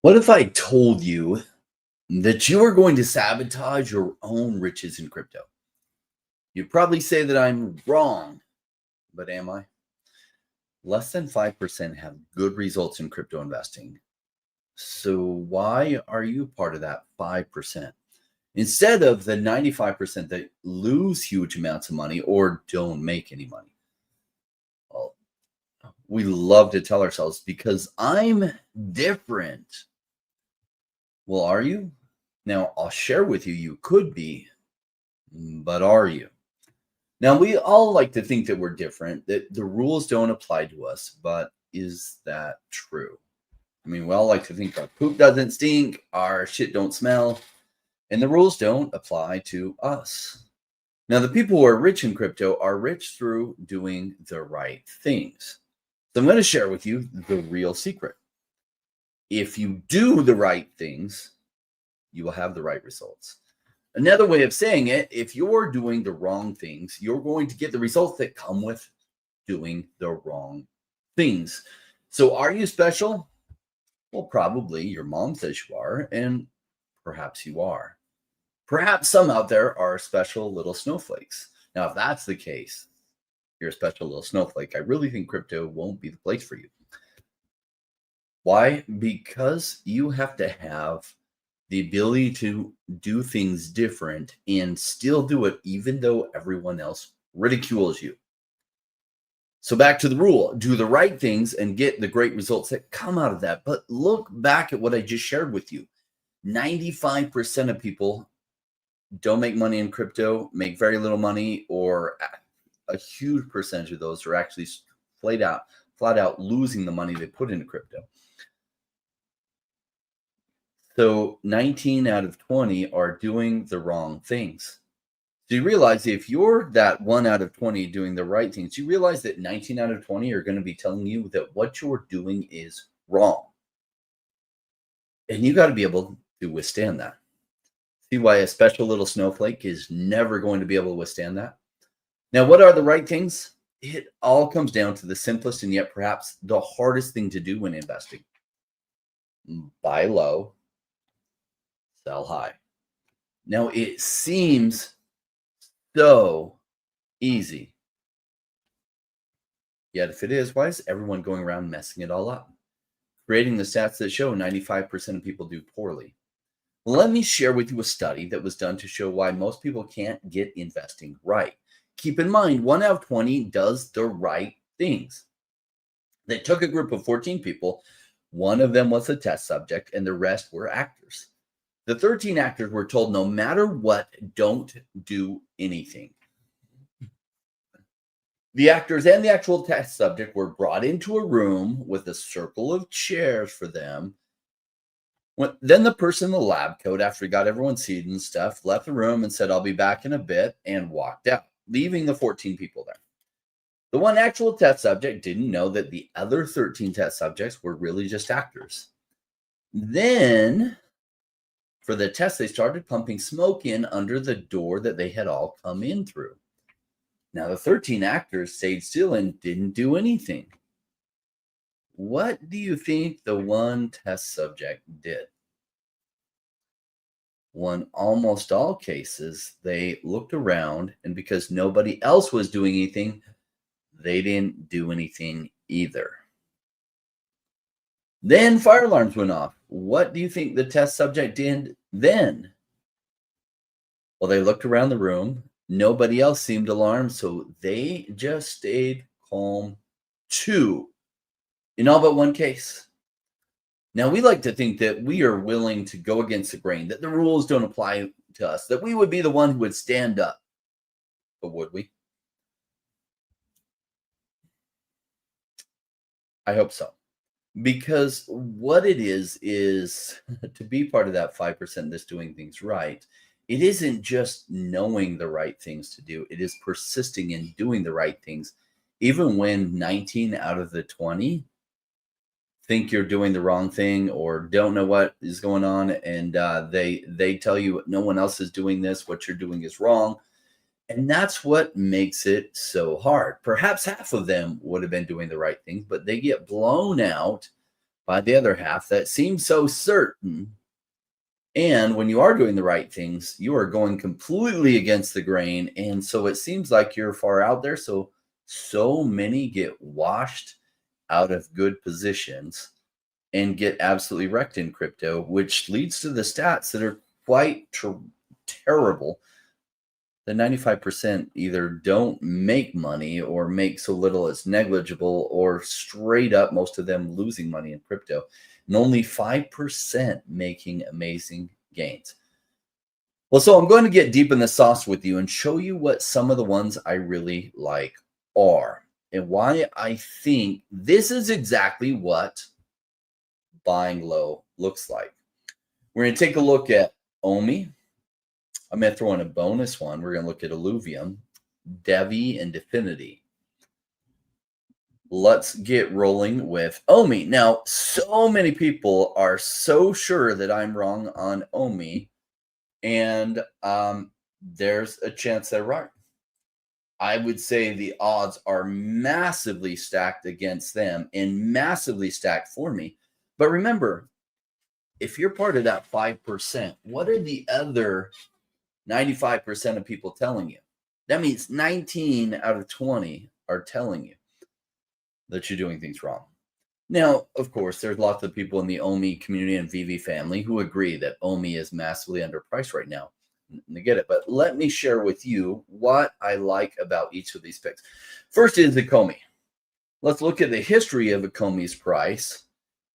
What if I told you that you are going to sabotage your own riches in crypto? You'd probably say that I'm wrong, but am I? Less than 5% have good results in crypto investing. So why are you part of that 5%? Instead of the 95% that lose huge amounts of money or don't make any money? Well, we love to tell ourselves because I'm different. Well, are you? Now, I'll share with you, you could be, but are you? Now, we all like to think that we're different, that the rules don't apply to us, but is that true? I mean, we all like to think our poop doesn't stink, our shit don't smell, and the rules don't apply to us. Now, the people who are rich in crypto are rich through doing the right things. So I'm going to share with you the real secret. If you do the right things, you will have the right results. Another way of saying it, if you're doing the wrong things, you're going to get the results that come with doing the wrong things. So are you special? Well, probably your mom says you are, and perhaps you are. Perhaps some out there are special little snowflakes. Now, if that's the case, you're a special little snowflake. I really think crypto won't be the place for you. Why? Because you have to have the ability to do things different and still do it even though everyone else ridicules you. So back to the rule, do the right things and get the great results that come out of that. But look back at what I just shared with you. 95% of people don't make money in crypto, make very little money, or a huge percentage of those are actually flat out losing the money they put into crypto. So 19 out of 20 are doing the wrong things. So you realize if you're that 1 out of 20 doing the right things, you realize that 19 out of 20 are going to be telling you that what you're doing is wrong. And you got to be able to withstand that. See why a special little snowflake is never going to be able to withstand that? Now, what are the right things? It all comes down to the simplest and yet perhaps the hardest thing to do when investing. Buy low, sell high. Now, it seems so easy. Yet if it is, why is everyone going around messing it all up? Creating the stats that show 95% of people do poorly. Well, let me share with you a study that was done to show why most people can't get investing right. Keep in mind, 1 out of 20 does the right things. They took a group of 14 people. One of them was a test subject, and the rest were actors. The 13 actors were told, no matter what, don't do anything. The actors and the actual test subject were brought into a room with a circle of chairs for them. Then the person in the lab coat, after he got everyone seated and stuff, left the room and said, I'll be back in a bit, and walked out, leaving the 14 people there. The one actual test subject didn't know that the other 13 test subjects were really just actors. Then, for the test, they started pumping smoke in under the door that they had all come in through. Now, the 13 actors stayed still and didn't do anything. What do you think the one test subject did? Well, in almost all cases, they looked around, and because nobody else was doing anything, they didn't do anything either. Then fire alarms went off. What do you think the test subject did then? Well, they looked around the room. Nobody else seemed alarmed, so they just stayed calm too, in all but one case. Now, we like to think that we are willing to go against the grain, that the rules don't apply to us, that we would be the one who would stand up. But would we? I hope so. Because what it is to be part of that 5% that's doing things right, it isn't just knowing the right things to do. It is persisting in doing the right things, even when 19 out of the 20 think you're doing the wrong thing or don't know what is going on, and they tell you no one else is doing this, what you're doing is wrong. And that's what makes it so hard. Perhaps half of them would have been doing the right things, but they get blown out by the other half that seems so certain. And when you are doing the right things, you are going completely against the grain. And so it seems like you're far out there. So many get washed out of good positions and get absolutely wrecked in crypto, which leads to the stats that are quite terrible. The 95% either don't make money or make so little it's negligible, or straight up, most of them losing money in crypto, and only 5% making amazing gains. Well, so I'm going to get deep in the sauce with you and show you what some of the ones I really like are and why I think this is exactly what buying low looks like. We're going to take a look at Omi. I'm going to throw in a bonus one. We're going to look at Illuvium, Devve, and Definity. Let's get rolling with Omi. Now, so many people are so sure that I'm wrong on Omi, and there's a chance they're right. I would say the odds are massively stacked against them and massively stacked for me. But remember, if you're part of that 5%, what are the other 95% of people telling you? That means 19 out of 20 are telling you that you're doing things wrong. Now, of course, there's lots of people in the Omi community and VV family who agree that Omi is massively underpriced right now. I get it, but let me share with you what I like about each of these picks. First is Ecomi. Let's look at the history of Ecomi's price,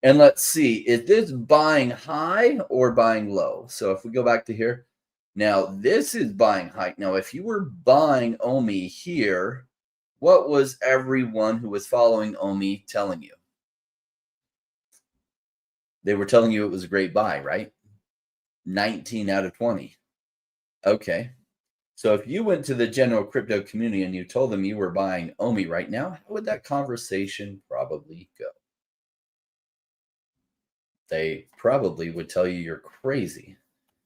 and let's see, is this buying high or buying low? So if we go back to here, now this is buying high. Now, if you were buying Omi here, what was everyone who was following Omi telling you? They were telling you it was a great buy, right? 19 out of 20. Okay. So if you went to the general crypto community and you told them you were buying Omi right now, how would that conversation probably go? They probably would tell you you're crazy.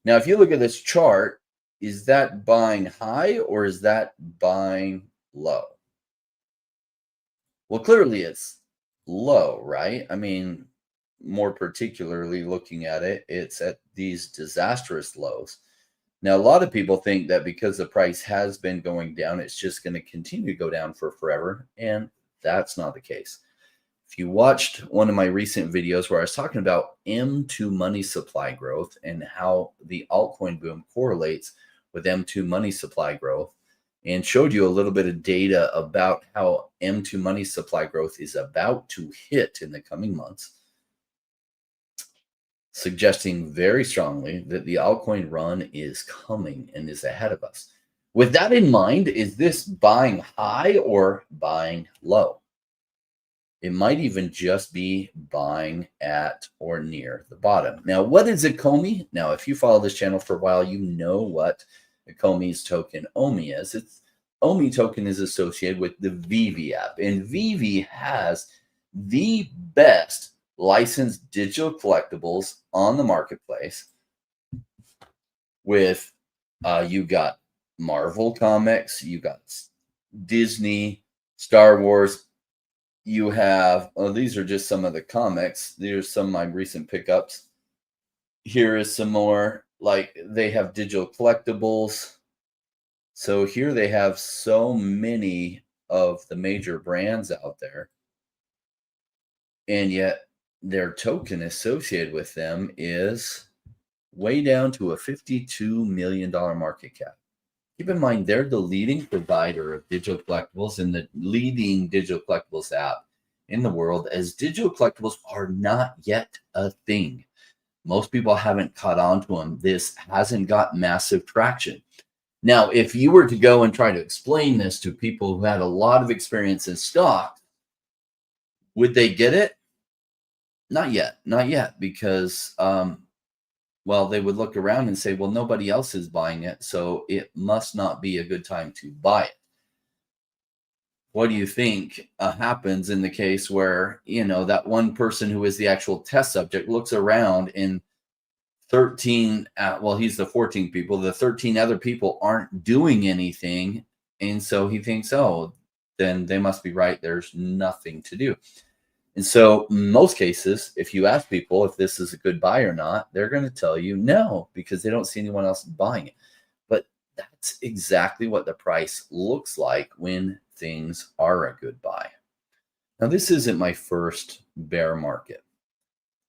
Now, if you look at this chart, is that buying high or is that buying low? Well, clearly it's low, right? I mean, more particularly looking at it, it's at these disastrous lows. Now, a lot of people think that because the price has been going down, it's just going to continue to go down for forever. And that's not the case. If you watched one of my recent videos where I was talking about M2 money supply growth and how the altcoin boom correlates with M2 money supply growth, and showed you a little bit of data about how M2 money supply growth is about to hit in the coming months, suggesting very strongly that the altcoin run is coming and is ahead of us. With that in mind, is this buying high or buying low? It might even just be buying at or near the bottom. Now, what is Ecomi? Now, if you follow this channel for a while, you know what Ecomi's token Omi is. Its Omi token is associated with the VV app, and VV has the best licensed digital collectibles on the marketplace. With you got Marvel comics, you got Disney, Star Wars. You have, these are just some of the comics. There's some of my recent pickups. Here is some more, like they have digital collectibles. So here they have so many of the major brands out there. And yet their token associated with them is way down to a $52 million market cap. Keep in mind, they're the leading provider of digital collectibles and the leading digital collectibles app in the world, as digital collectibles are not yet a thing. Most people haven't caught on to them. This hasn't got massive traction. Now, if you were to go and try to explain this to people who had a lot of experience in stock, would they get it? Not yet. Not yet, because well, they would look around and say, well, nobody else is buying it, so it must not be a good time to buy it. What do you think happens in the case where, you know, that one person who is the actual test subject looks around and 13, well, he's the 14 people, the 13 other people aren't doing anything, and so he thinks, oh, then they must be right, there's nothing to do. And so in most cases, if you ask people if this is a good buy or not, they're going to tell you no, because they don't see anyone else buying it. But that's exactly what the price looks like when things are a good buy. Now, this isn't my first bear market.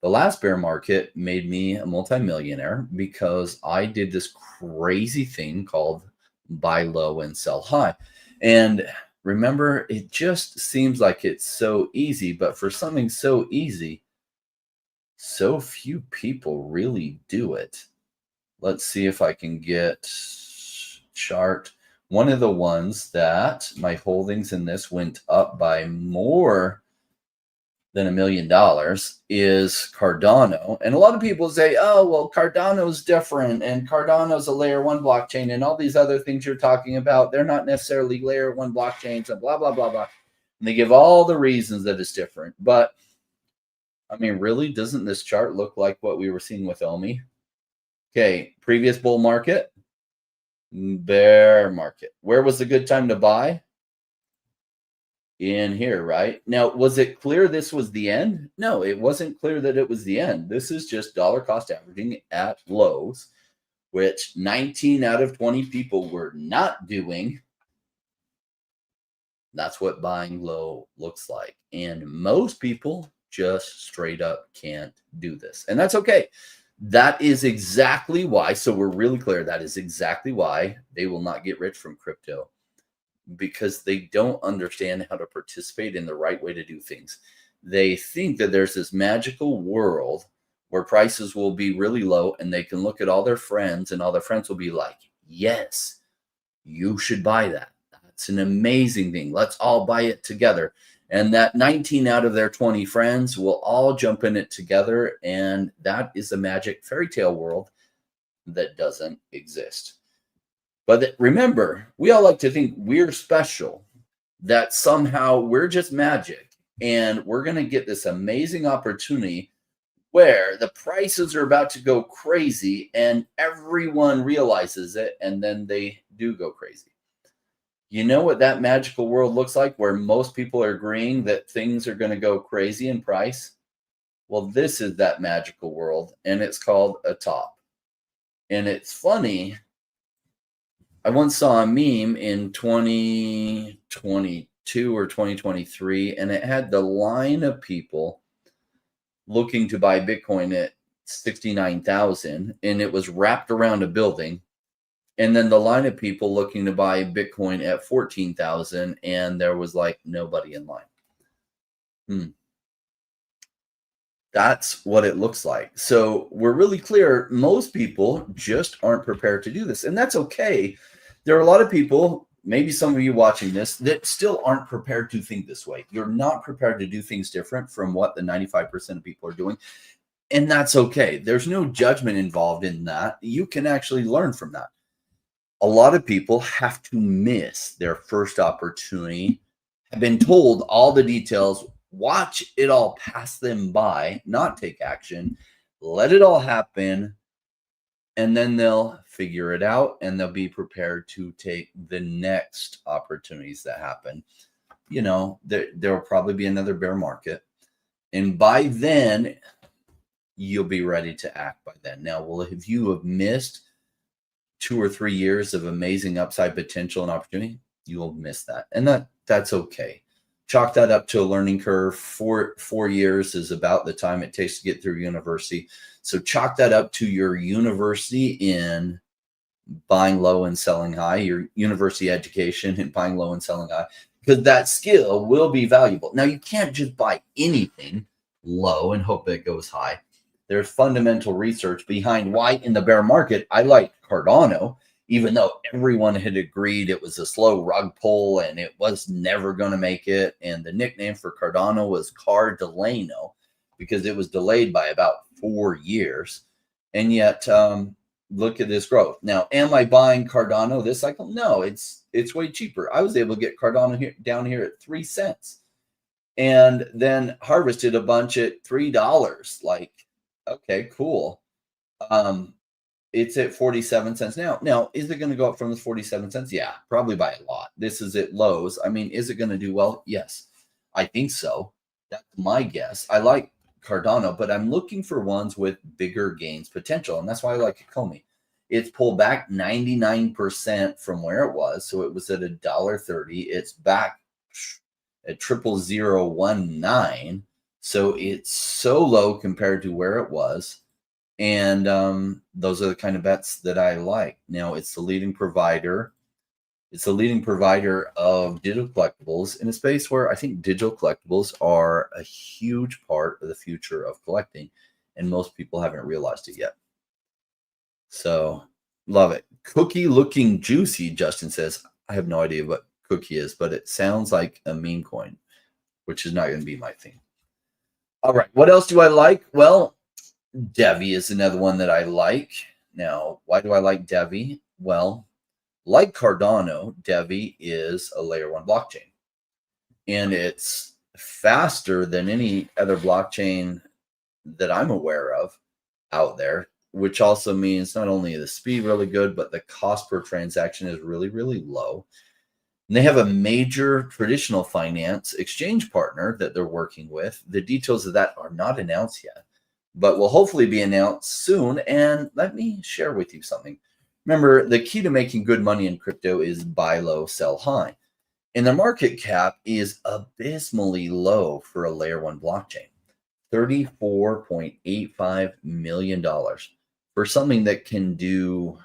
The last bear market made me a multimillionaire because I did this crazy thing called buy low and sell high. And remember, it just seems like it's so easy, but for something so easy, so few people really do it. Let's see if I can get chart. One of the ones that my holdings in this went up by more than $1 million is Cardano. And a lot of people say, oh, well, Cardano's different, and Cardano's a layer 1 blockchain, and all these other things you're talking about, they're not necessarily layer 1 blockchains, and blah, blah, blah, blah. And they give all the reasons that it's different. But I mean, really, doesn't this chart look like what we were seeing with OMI? Okay, previous bull market, bear market. Where was the good time to buy? In here, right? Now, was it clear this was the end? No, it wasn't clear that it was the end. This is just dollar cost averaging at lows, which 19 out of 20 people were not doing. That's what buying low looks like. And most people just straight up can't do this. And that's okay. That is exactly why. So we're really clear. That is exactly why they will not get rich from crypto, because they don't understand how to participate in the right way to do things. They think that there's this magical world where prices will be really low and they can look at all their friends and all their friends will be like, yes, you should buy that. That's an amazing thing. Let's all buy it together. And that 19 out of their 20 friends will all jump in it together. And that is a magic fairy tale world that doesn't exist. But remember, we all like to think we're special, that somehow we're just magic, and we're going to get this amazing opportunity where the prices are about to go crazy and everyone realizes it, and then they do go crazy. You know what that magical world looks like, where most people are agreeing that things are going to go crazy in price? Well, this is that magical world, and it's called a top. And it's funny. I once saw a meme in 2022 or 2023, and it had the line of people looking to buy Bitcoin at 69,000, and it was wrapped around a building. And then the line of people looking to buy Bitcoin at 14,000, and there was like nobody in line. That's what it looks like. So we're really clear. Most people just aren't prepared to do this, and that's okay. There are a lot of people, maybe some of you watching this, that still aren't prepared to think this way. You're not prepared to do things different from what the 95% of people are doing. And that's okay. There's no judgment involved in that. You can actually learn from that. A lot of people have to miss their first opportunity, have been told all the details, watch it all pass them by, not take action, let it all happen, and then they'll figure it out and they'll be prepared to take the next opportunities that happen. You know, there will probably be another bear market. And by then, you'll be ready to act by then. Now, well, if you have missed 2 or 3 years of amazing upside potential and opportunity, you will miss that. And that's okay. Chalk that up to a learning curve. 4 years is about the time it takes to get through university. So chalk that up to your university in buying low and selling high, your university education in buying low and selling high, because that skill will be valuable. Now, you can't just buy anything low and hope it goes high. There's fundamental research behind why in the bear market I like Cardano, even though everyone had agreed it was a slow rug pull and it was never going to make it. And the nickname for Cardano was Cardelano because it was delayed by about 4 years. And yet, look at this growth. Now, am I buying Cardano this cycle? No, it's way cheaper. I was able to get Cardano down here at 3 cents and then harvested a bunch at $3. Like, okay, cool. It's at 47 cents now. Now, is it going to go up from the 47 cents? Yeah, probably by a lot. This is at lows. I mean, is it going to do well? Yes, I think so. That's my guess. I like Cardano, but I'm looking for ones with bigger gains potential, and that's why I like Comey. It's pulled back 99% from where it was, so it was at $1.30. It's back at 0.0019, so it's so low compared to where it was. And those are the kind of bets that I like. Now, it's the leading provider. It's the leading provider of digital collectibles in a space where I think digital collectibles are a huge part of the future of collecting, and most people haven't realized it yet. So, love it. Cookie looking juicy, Justin says. I have no idea what cookie is, but it sounds like a meme coin, which is not going to be my thing. All right. What else do I like? Well, Devve is another one that I like. Now, why do I like Devve? Well, like Cardano, Devve is a layer 1 blockchain, and it's faster than any other blockchain that I'm aware of out there, which also means not only is the speed really good, but the cost per transaction is really, really low. And they have a major traditional finance exchange partner that they're working with. The details of that are not announced yet, but will hopefully be announced soon. And let me share with you something. Remember, the key to making good money in crypto is buy low, sell high. And the market cap is abysmally low for a layer 1 blockchain. $34.85 million for something that can do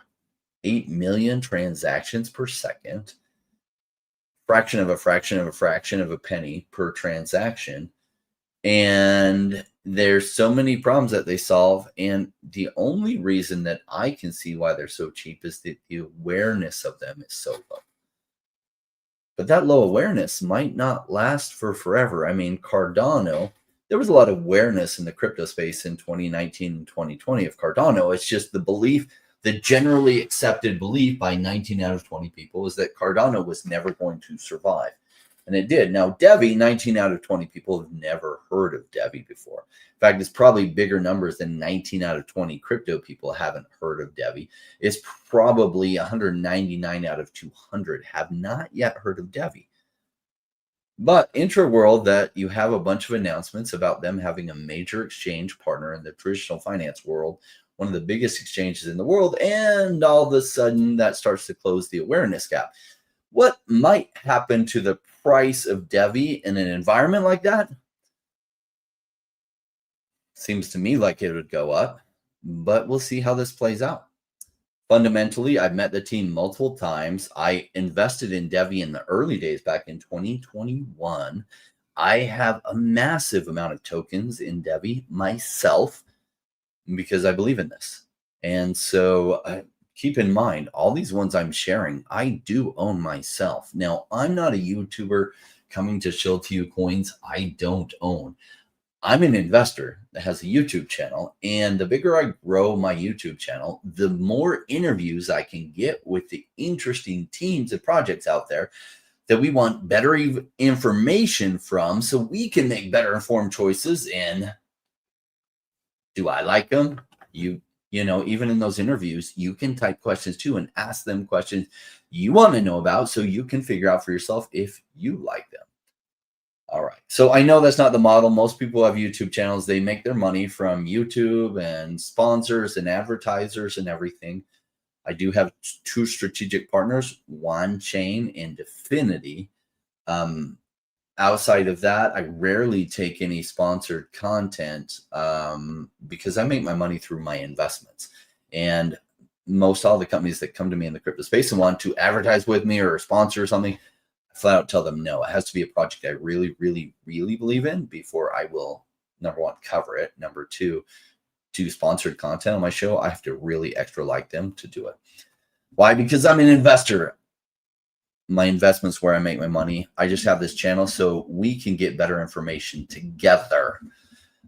8 million transactions per second, fraction of a fraction of a fraction of a penny per transaction. And there's so many problems that they solve. And the only reason that I can see why they're so cheap is that the awareness of them is so low. But that low awareness might not last for forever. I mean, Cardano, there was a lot of awareness in the crypto space in 2019 and 2020 of Cardano. It's just the belief, the generally accepted belief by 19 out of 20 people is that Cardano was never going to survive. And it did. Now, Devve, 19 out of 20 people have never heard of Devve before. In fact, it's probably bigger numbers than 19 out of 20 crypto people haven't heard of Devve. It's probably 199 out of 200 have not yet heard of Devve. But intra world, that you have a bunch of announcements about them having a major exchange partner in the traditional finance world, one of the biggest exchanges in the world, and all of a sudden that starts to close the awareness gap. What might happen to the price of Devve in an environment like that? Seems to me like it would go up, but we'll see how this plays out. Fundamentally, I've met the team multiple times. I invested in Devve in the early days back in 2021. I have a massive amount of tokens in Devve myself because I believe in this. And so keep in mind, all these ones I'm sharing, I do own myself. Now, I'm not a YouTuber coming to show to you coins I don't own. I'm an investor that has a YouTube channel, and the bigger I grow my YouTube channel, the more interviews I can get with the interesting teams and projects out there that we want better information from so we can make better informed choices. And do I like them? You know, even in those interviews, you can type questions too and ask them questions you want to know about so you can figure out for yourself if you like them. All right. So I know that's not the model. Most people have YouTube channels. They make their money from YouTube and sponsors and advertisers and everything. I do have 2 strategic partners, OneChain and Definity. Outside of that, I rarely take any sponsored content because I make my money through my investments. And most all the companies that come to me in the crypto space and want to advertise with me or sponsor something, I flat out tell them no. It has to be a project I really, really, really believe in before I will, number 1, cover it. Number 2, do sponsored content on my show. I have to really extra like them to do it. Why? Because I'm an investor. My investment's where I make my money. I just have this channel so we can get better information together.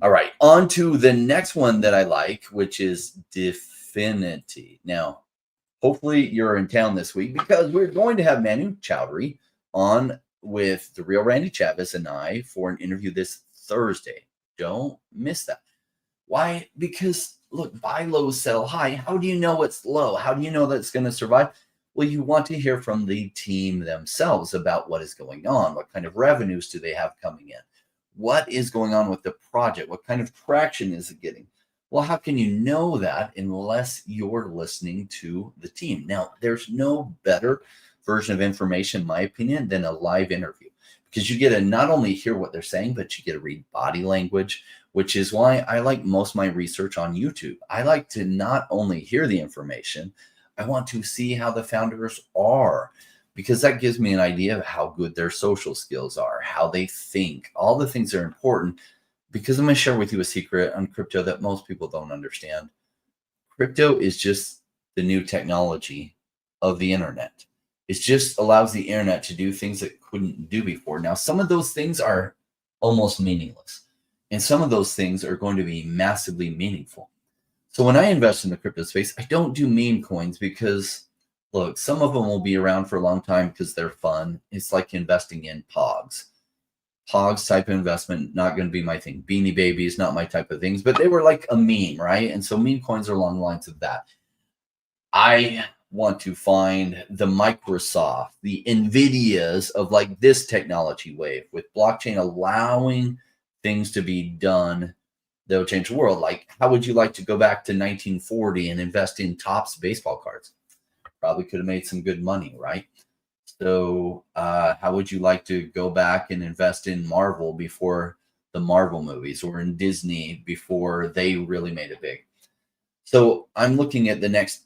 All right, on to the next one that I like, which is Definity. Now, hopefully you're in town this week because we're going to have Manu Chowdhury on with the real Randy Chavez and I for an interview this Thursday. Don't miss that. Why? Because look, buy low, sell high. How do you know it's low? How do you know that it's going to survive? Well, you want to hear from the team themselves about what is going on. What kind of revenues do they have coming in? what is going on with the project? What kind of traction is it getting? Well, how can you know that unless you're listening to the team? Now, there's no better version of information, in my opinion, than a live interview, because you get to not only hear what they're saying, but you get to read body language, which is why I like most of my research on YouTube. I like to not only hear the information, I want to see how the founders are, because that gives me an idea of how good their social skills are, how they think, all the things that are important. Because I'm going to share with you a secret on crypto that most people don't understand. Crypto is just the new technology of the internet. It just allows the internet to do things it couldn't do before. Now, some of those things are almost meaningless, and some of those things are going to be massively meaningful. So when I invest in the crypto space, I don't do meme coins because, look, some of them will be around for a long time because they're fun. It's like investing in Pogs. Pogs type of investment, not going to be my thing. Beanie Babies, not my type of things, but they were like a meme, right? And so meme coins are along the lines of that. I want to find the Microsoft, the NVIDIAs of like this technology wave with blockchain allowing things to be done that will change the world. Like, how would you like to go back to 1940 and invest in Topps baseball cards? Probably could have made some good money, right? So how would you like to go back and invest in Marvel before the Marvel movies, or in Disney before they really made it big? So I'm looking at the next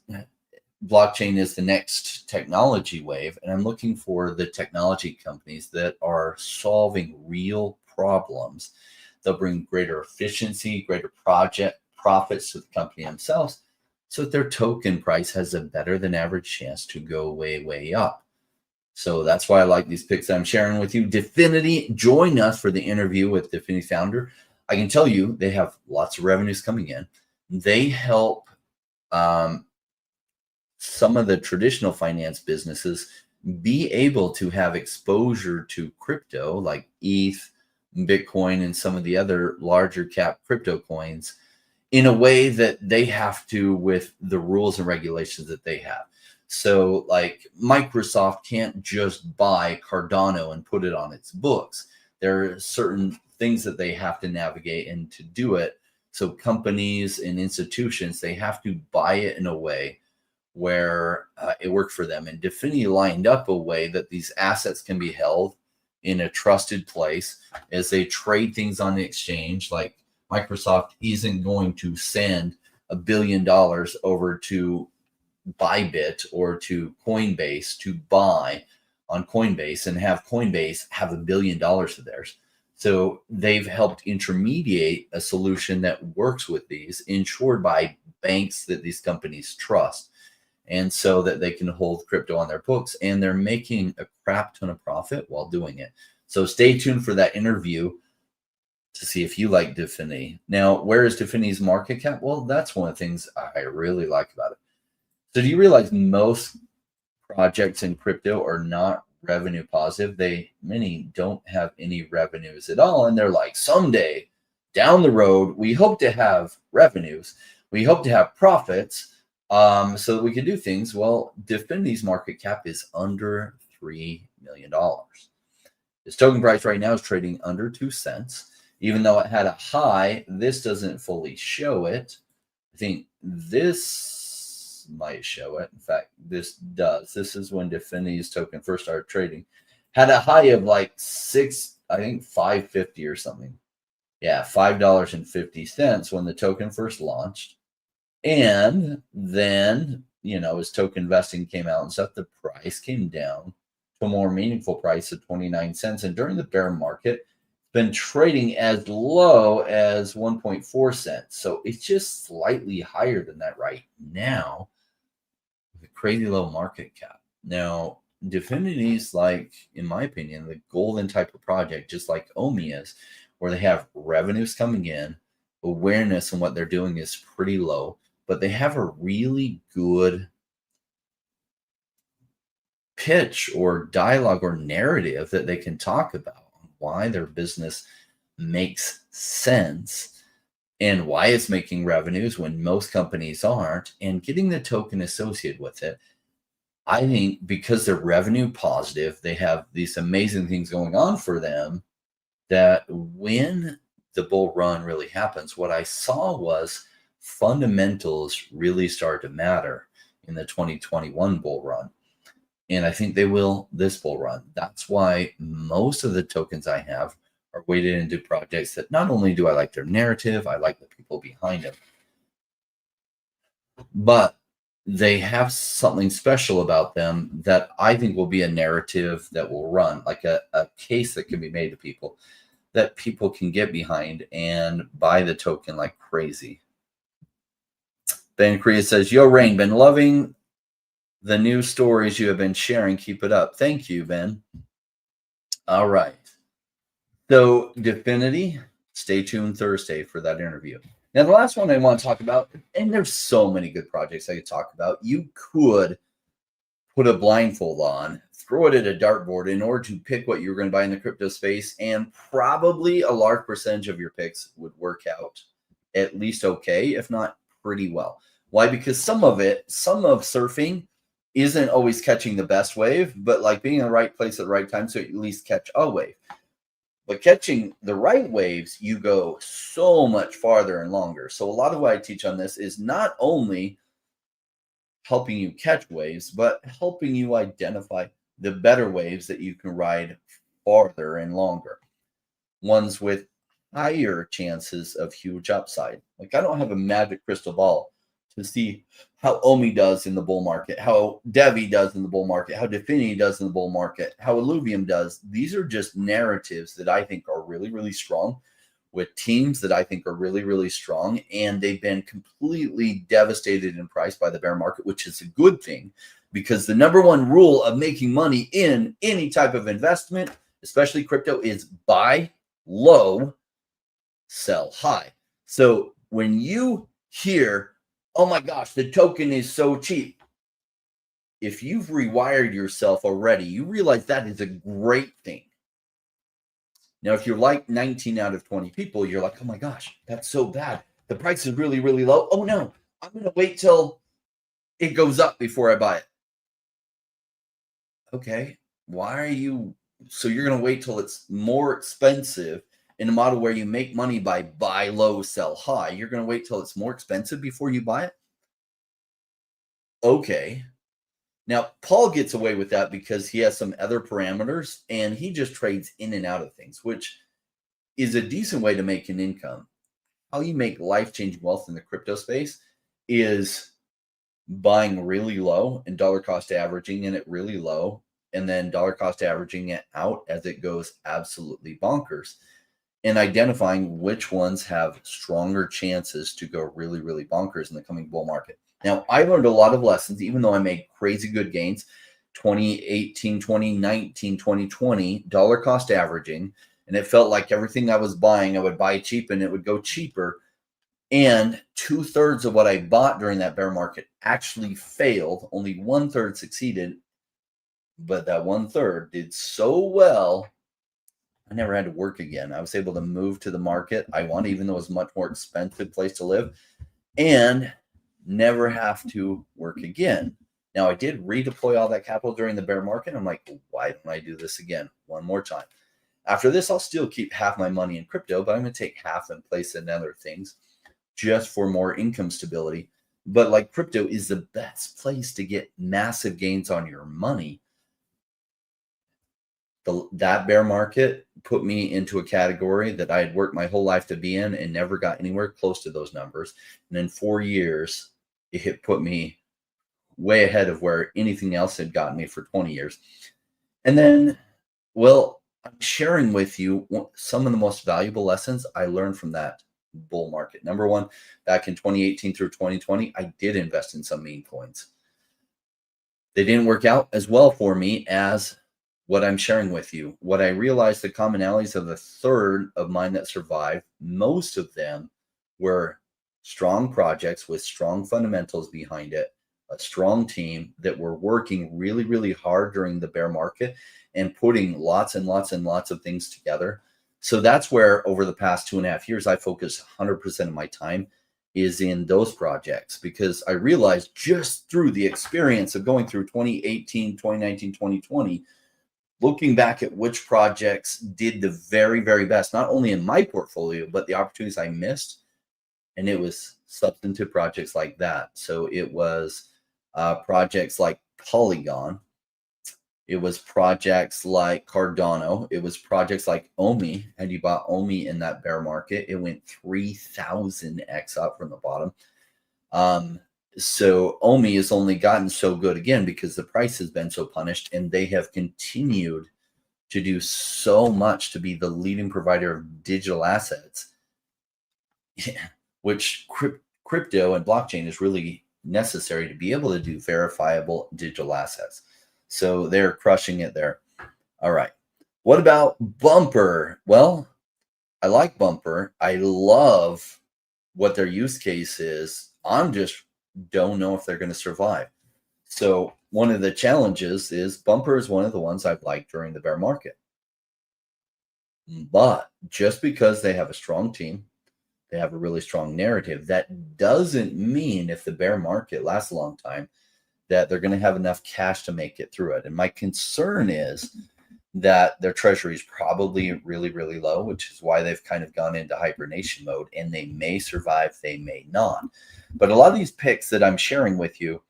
blockchain is the next technology wave, and I'm looking for the technology companies that are solving real problems. They'll bring greater efficiency, greater project profits to the company themselves, so that their token price has a better than average chance to go way, way up. So that's why I like these picks that I'm sharing with you. Definity, join us for the interview with Definity founder. I can tell you they have lots of revenues coming in. They help some of the traditional finance businesses be able to have exposure to crypto like ETH, Bitcoin, and some of the other larger cap crypto coins in a way that they have to with the rules and regulations that they have. So like Microsoft can't just buy Cardano and put it on its books. There are certain things that they have to navigate, and to do it, so companies and institutions, they have to buy it in a way where it worked for them. And Definity lined up a way that these assets can be held in a trusted place as they trade things on the exchange. Like Microsoft isn't going to send $1 billion over to Bybit or to Coinbase to buy on Coinbase and have Coinbase have $1 billion of theirs. So they've helped intermediate a solution that works with these, insured by banks that these companies trust, and so that they can hold crypto on their books, and they're making a crap ton of profit while doing it. So stay tuned for that interview to see if you like Definity. Now, where is Definity's market cap? Well, that's one of the things I really like about it. So do you realize most projects in crypto are not revenue positive? Many don't have any revenues at all. And they're like, someday down the road, we hope to have revenues. We hope to have profits so that we can do things. Well, Definity's market cap is under $3 million. Its token price right now is trading under 2 cents. Even though it had a high, this doesn't fully show it. I think this might show it. In fact, this does. This is when Definity's token first started trading. Had a high of like $5.50 or something. Yeah, $5.50 when the token first launched. And then, as token investing came out and stuff, the price came down to a more meaningful price of 29 cents. And during the bear market, been trading as low as 1.4 cents. So it's just slightly higher than that right now, with a crazy low market cap. Now, Definity's like, in my opinion, the golden type of project, just like Omi is, where they have revenues coming in, awareness in what they're doing is pretty low, but they have a really good pitch or dialogue or narrative that they can talk about why their business makes sense and why it's making revenues when most companies aren't, and getting the token associated with it. I think because they're revenue positive, they have these amazing things going on for them. that when the bull run really happens, what I saw was fundamentals really start to matter in the 2021 bull run. And I think they will this bull run. That's why most of the tokens I have are weighted into projects that not only do I like their narrative, I like the people behind them, but they have something special about them that I think will be a narrative that will run, like a case that can be made to people that people can get behind and buy the token like crazy. Ben Korea says, yo, Rain, been loving the new stories you have been sharing. Keep it up. Thank you, Ben. All right. So Definity, stay tuned Thursday for that interview. Now, the last one I want to talk about, and there's so many good projects I could talk about. You could put a blindfold on, throw it at a dartboard in order to pick what you're going to buy in the crypto space, and probably a large percentage of your picks would work out at least okay, if not pretty well. Why? Because some of surfing isn't always catching the best wave, but like being in the right place at the right time, so you at least catch a wave. But catching the right waves, you go so much farther and longer. So a lot of what I teach on this is not only helping you catch waves, but helping you identify the better waves that you can ride farther and longer. Ones with higher chances of huge upside. Like, I don't have a magic crystal ball to see how Omi does in the bull market, how Devve does in the bull market, how Definity does in the bull market, how Illuvium does. These are just narratives that I think are really, really strong, with teams that I think are really, really strong, and they've been completely devastated in price by the bear market, which is a good thing, because the number one rule of making money in any type of investment, especially crypto, is buy low, sell high. So when you hear, oh my gosh, the token is so cheap, if you've rewired yourself already, you realize that is a great thing. Now, if you're like 19 out of 20 people, you're like, oh my gosh, that's so bad. The price is really, really low. Oh no, I'm going to wait till it goes up before I buy it. Okay, why are you? So you're going to wait till it's more expensive in a model where you make money by buy low, sell high. You're going to wait till it's more expensive before you buy it? Okay. Now, Paul gets away with that because he has some other parameters and he just trades in and out of things, which is a decent way to make an income. How you make life-changing wealth in the crypto space is buying really low and dollar cost averaging in it really low, and then dollar cost averaging it out as it goes absolutely bonkers, and identifying which ones have stronger chances to go really, really bonkers in the coming bull market. Now, I learned a lot of lessons, even though I made crazy good gains, 2018, 2019, 2020, dollar cost averaging, and it felt like everything I was buying, I would buy cheap and it would go cheaper. And 2/3 of what I bought during that bear market actually failed. Only 1/3 succeeded, but that 1/3 did so well, I never had to work again. I was able to move to the market I wanted, even though it was a much more expensive place to live, and never have to work again. Now, I did redeploy all that capital during the bear market. I'm like, why don't I do this again one more time? After this, I'll still keep half my money in crypto, but I'm going to take half and place it in other things just for more income stability. But like, crypto is the best place to get massive gains on your money. That bear market put me into a category that I had worked my whole life to be in and never got anywhere close to those numbers. And in 4 years, it put me way ahead of where anything else had gotten me for 20 years. And then, well, I'm sharing with you some of the most valuable lessons I learned from that bull market. Number one, back in 2018 through 2020, I did invest in some meme coins. They didn't work out as well for me as what I'm sharing with you. What I realized, the commonalities of the third of mine that survived, most of them were strong projects with strong fundamentals behind it, a strong team that were working really, really hard during the bear market and putting lots and lots and lots of things together. So that's where over the past 2.5 years, I focus 100% of my time is in those projects, because I realized just through the experience of going through 2018, 2019, 2020, looking back at which projects did the very, very best, not only in my portfolio, but the opportunities I missed. And it was substantive projects like that. So it was projects like Polygon. It was projects like Cardano. It was projects like Omi. Had you bought Omi in that bear market, it went 3,000x up from the bottom. So Omi has only gotten so good again because the price has been so punished, and they have continued to do so much to be the leading provider of digital assets, which crypto and blockchain is really necessary to be able to do verifiable digital assets. So they're crushing it there. All right. What about Bumper? Well, I like Bumper. I love what their use case is. I'm just don't know if they're going to survive. So one of the challenges is Bumper is one of the ones I've liked during the bear market. But just because they have a strong team, they have a really strong narrative, that doesn't mean if the bear market lasts a long time that they're going to have enough cash to make it through it. And my concern is that their treasury is probably really, really low, which is why they've kind of gone into hibernation mode, and they may survive, they may not. But a lot of these picks that I'm sharing with you,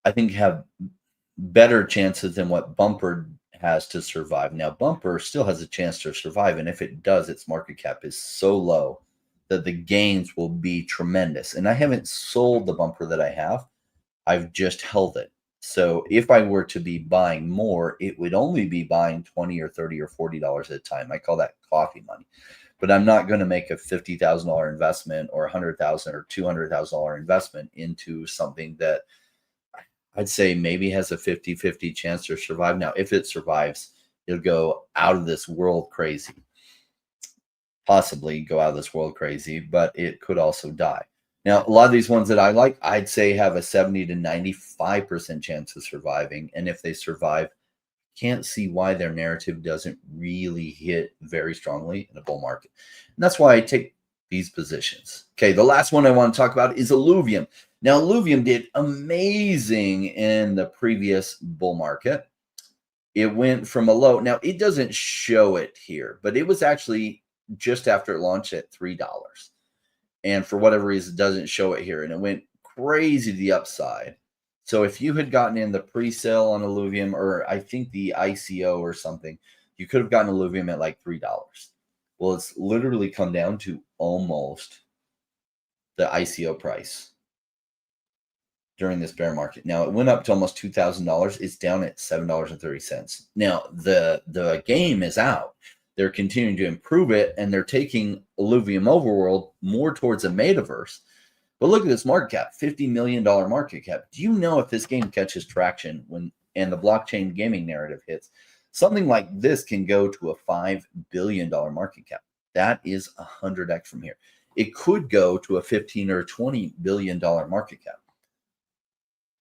I think have better chances than what Bumper has to survive. Now, Bumper still has a chance to survive, and if it does, its market cap is so low that the gains will be tremendous. And I haven't sold the Bumper that I have. I've just held it. So if I were to be buying more, it would only be buying $20 or $30 or $40 at a time. I call that coffee money. But I'm not going to make a $50,000 investment or $100,000 or $200,000 investment into something that I'd say maybe has a 50-50 chance to survive. Now, if it survives, it'll go out of this world crazy. Possibly go out of this world crazy, but it could also die. Now, a lot of these ones that I like, I'd say have a 70 to 95% chance of surviving. And if they survive, can't see why their narrative doesn't really hit very strongly in a bull market. And that's why I take these positions. Okay, the last one I want to talk about is Illuvium. Now, Illuvium did amazing in the previous bull market. It went from a low. Now, it doesn't show it here, but it was actually just after it launched at $3. And for whatever reason, it doesn't show it here. And it went crazy to the upside. So if you had gotten in the pre-sale on Illuvium, or I think the ICO or something, you could have gotten Illuvium at like $3. Well, it's literally come down to almost the ICO price during this bear market. Now, it went up to almost $2,000. It's down at $7.30. Now, the game is out. They're continuing to improve it, and they're taking Illuvium Overworld more towards a metaverse. But look at this market cap, $50 million market cap. Do you know if this game catches traction and the blockchain gaming narrative hits, something like this can go to a $5 billion market cap? That is 100x from here. It could go to a $15 or $20 billion market cap.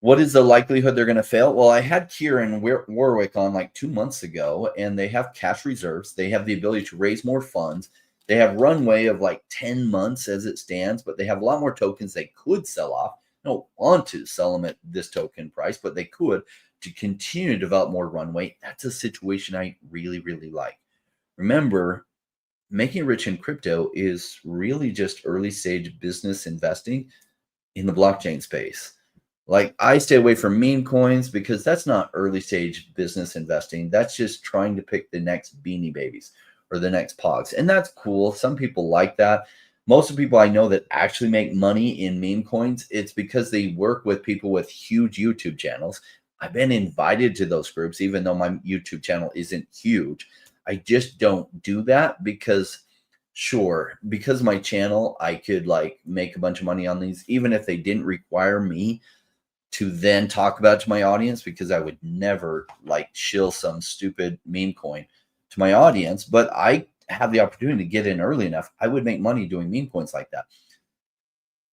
What is the likelihood they're going to fail? Well, I had Kieran Warwick on like 2 months ago, and they have cash reserves. They have the ability to raise more funds. They have runway of like 10 months as it stands, but they have a lot more tokens they could sell off. I don't want to sell them at this token price, but they could to continue to develop more runway. That's a situation I really, really like. Remember, making rich in crypto is really just early stage business investing in the blockchain space. Like, I stay away from meme coins because that's not early stage business investing. That's just trying to pick the next Beanie Babies or the next Pogs. And that's cool. Some people like that. Most of the people I know that actually make money in meme coins, it's because they work with people with huge YouTube channels. I've been invited to those groups, even though my YouTube channel isn't huge. I just don't do that because, sure, because of my channel, I could like make a bunch of money on these, even if they didn't require me to then talk about it to my audience, because I would never like shill some stupid meme coin to my audience. But I have the opportunity to get in early enough. I would make money doing meme coins like that.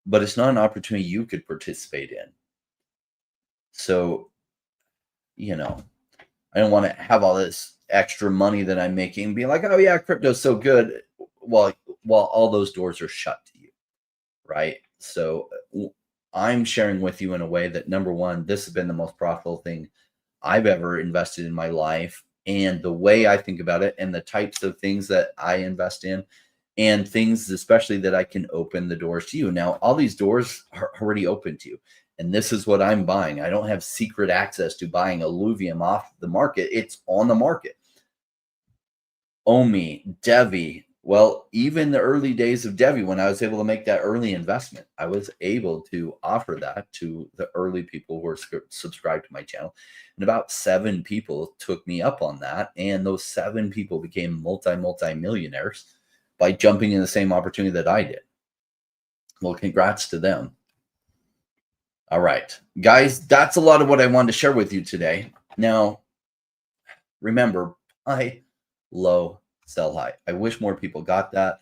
But it's not an opportunity you could participate in. So, you know, I don't want to have all this extra money that I'm making and be like, oh yeah, crypto's so good, while all those doors are shut to you, right? So I'm sharing with you in a way that, number one, this has been the most profitable thing I've ever invested in my life, and the way I think about it, and the types of things that I invest in, and things especially that I can open the doors to you. Now, all these doors are already open to you, and this is what I'm buying. I don't have secret access to buying Illuvium off the market. It's on the market. Omi, Devve. Well, even the early days of Devve, when I was able to make that early investment, I was able to offer that to the early people who were subscribed to my channel. And about 7 people took me up on that. And those 7 people became multi-millionaires by jumping in the same opportunity that I did. Well, congrats to them. All right, guys, that's a lot of what I wanted to share with you today. Now, remember, buy low, sell high. I wish more people got that.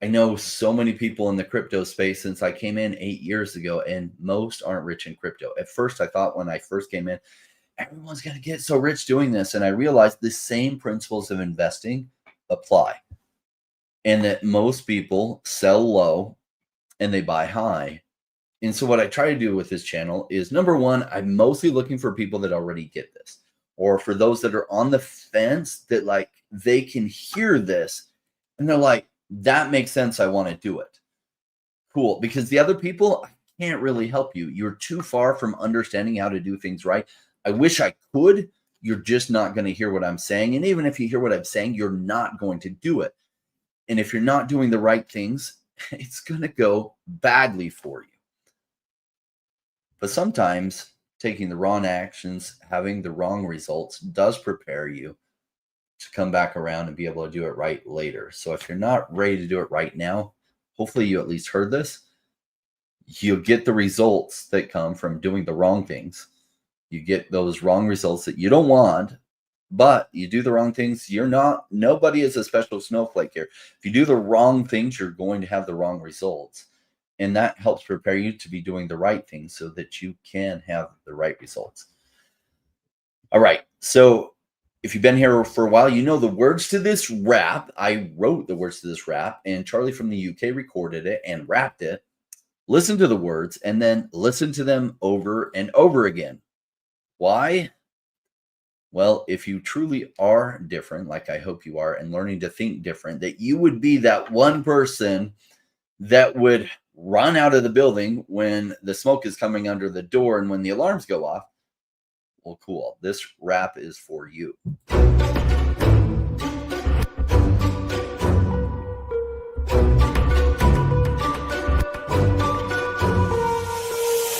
I know so many people in the crypto space since I came in 8 years ago, and most aren't rich in crypto. At first, I thought when I first came in, everyone's going to get so rich doing this. And I realized the same principles of investing apply, and that most people sell low and they buy high. And so what I try to do with this channel is, number one, I'm mostly looking for people that already get this, or for those that are on the fence that like they can hear this and they're like, that makes sense. I want to do it. Cool. Because the other people, I can't really help you. You're too far from understanding how to do things right. I wish I could. You're just not going to hear what I'm saying. And even if you hear what I'm saying, you're not going to do it. And if you're not doing the right things, it's going to go badly for you. But sometimes taking the wrong actions, having the wrong results does prepare you to come back around and be able to do it right later. So if you're not ready to do it right now, hopefully you at least heard this. You'll get the results that come from doing the wrong things. You get those wrong results that you don't want, but you do the wrong things. Nobody is a special snowflake here. If you do the wrong things, you're going to have the wrong results. And that helps prepare you to be doing the right things so that you can have the right results. All right. So if you've been here for a while, you know the words to this rap. I wrote the words to this rap, and Charlie from the UK recorded it and rapped it. Listen to the words and then listen to them over and over again. Why? Well, if you truly are different, like I hope you are, and learning to think different, that you would be that one person that would run out of the building when the smoke is coming under the door and when the alarms go off. Well, cool. This rap is for you.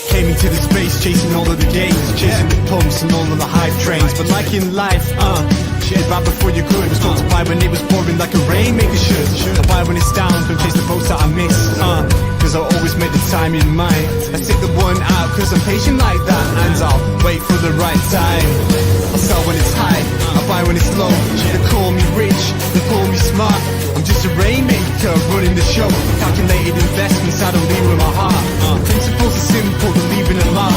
Came into the space chasing all of the gains, chasing the pumps and all of the hype trains. But like in life, shit right before you could. Was told to buy when it was pouring like a Rainmaker should. I buy when it's down, don't chase the boats that I miss. Cause I always make the time in mind. I stick the one out cause I'm patient like that. And I'll wait for the right time. I sell when it's high, I buy when it's low. They call me rich, they call me smart. I'm just a Rainmaker running the show. Calculated investments, I don't leave with my heart. Principles are simple, believe in a lot.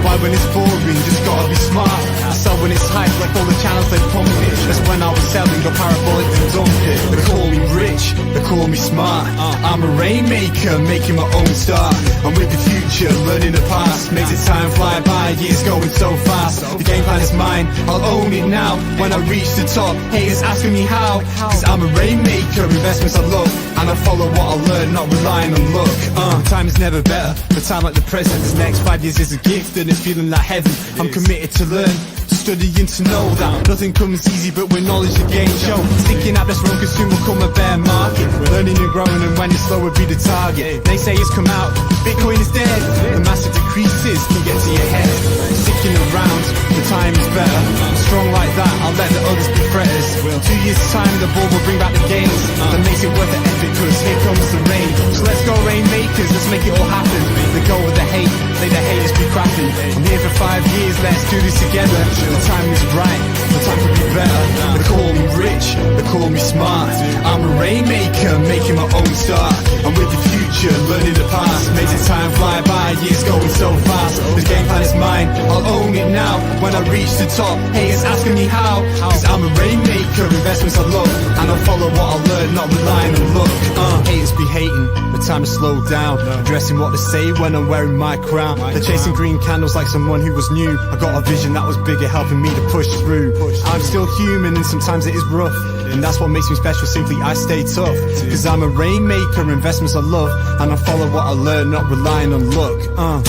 Buy when it's boring, just gotta be smart. I sell when it's hype, like all the channels they pump it. That's when I was selling, got parabolic and dump it. They call me rich, they call me smart. I'm a Rainmaker, making my own start. I'm with the future, learning the past. Makes it time fly by, years going so fast. The game plan is mine, I'll own it now. When I reach the top, haters asking me how. Cause I'm a Rainmaker, investments I love. And I follow what I learn, not relying on luck. Time is never better, but time like the present. This next 5 years is a gift and it's feeling like heaven. I'm committed to learn, studying to know that nothing comes easy, but with knowledge the game show. Sticking out this road could soon become a bear market. Learning and growing, and when it's slow will be the target. Naysayers come out, Bitcoin is dead. The massive decreases can get to your head. Sticking around, the time is better. Strong like that, I'll let the others be fretters. 2 years time, the ball will bring back the gains. That makes it worth the effort, cause here comes the rain. So let's go Rainmakers, let's make it all happen. Let go of the hate, let the haters be crapping. I'm here for 5 years, let's do this together. The time is right, the time could be better. They call me rich, they call me smart. I'm a Rainmaker, making my own start. I'm with the future, learning the past. Makes it time fly by, years going so fast. The game plan is mine, I'll own it now. When when I reach the top. Haters asking me how, cause I'm a rainmaker. Investments I love, and I follow what I learn, not relying on luck. Haters be hating, but time to slow down. Addressing what they say when I'm wearing my crown. They're chasing green candles like someone who was new. I got a vision that was bigger, helping me to push through. I'm still human and sometimes it is rough, and that's what makes me special, simply I stay tough. Cause I'm a rainmaker, investments I love, and I follow what I learn, not relying on luck.